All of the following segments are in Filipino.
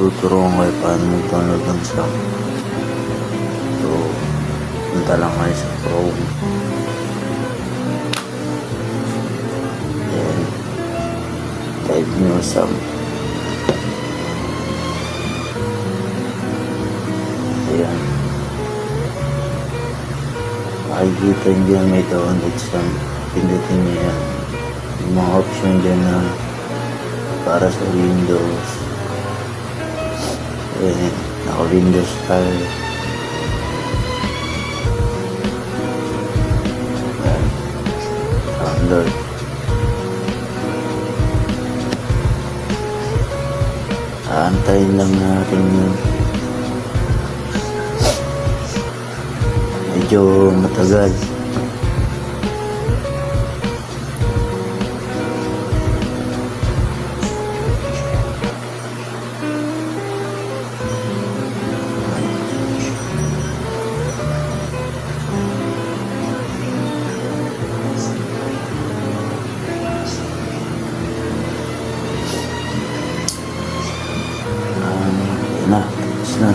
tuturuan kayo paano mag-download ng SAM. So, punta lang kayo sa Chrome. Then, type nyo SAM. Ayan. Makikita nyo dyan may download SAM. Pindutin nyo yan. Yung mga option dyan na para sa Windows. Ayan. Naka-Windows tayo. Ayan. Download. Aantayin lang natin yun. Medyo matagal. Na, tapos na.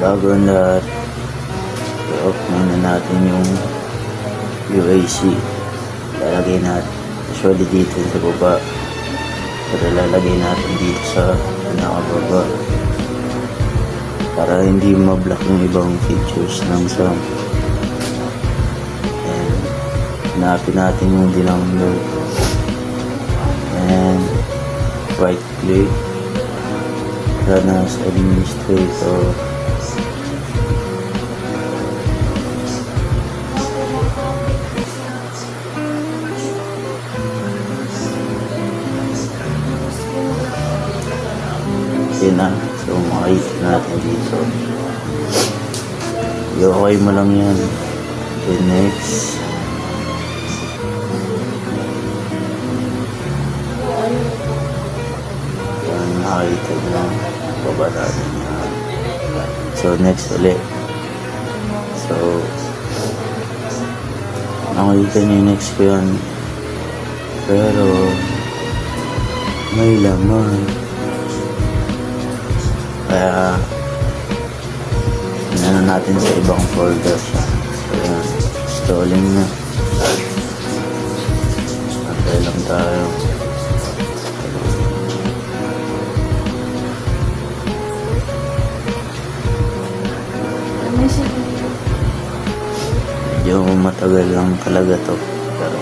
Bago ang lahat, i-off muna natin yung UAC. Lalagay natin usually dito sa baba, pero lalagay natin dito sa pinakababa para hindi ma-block yung ibang features ng SAM. And hanapin natin yung download and right click, run as administrator. Yun na. So makikita natin dito. I-okay mo lang yan. Okay, next. Yan, makikita nyo. Baba natin yan. So next ulit. So makikita nyo yung next ko yan. Pero may laman. Kaya inano natin sa ibang folder siya. So yan, installing na. Antay lang tayo. Medyo matagal lang talaga to. Pero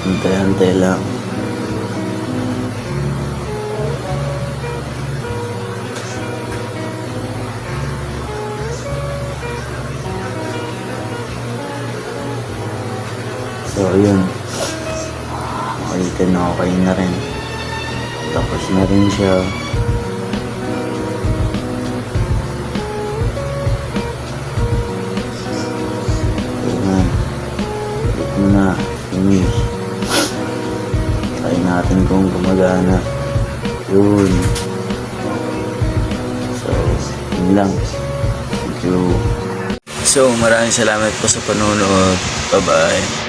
hantay-hantay lang. So yun, makikita na okay na rin. Tapos na rin siya. Ayan, click mo na, finish. Try natin kung gumagana. Yun. So, yun lang. Thank you. So, maraming salamat po sa panonood. Bye-bye.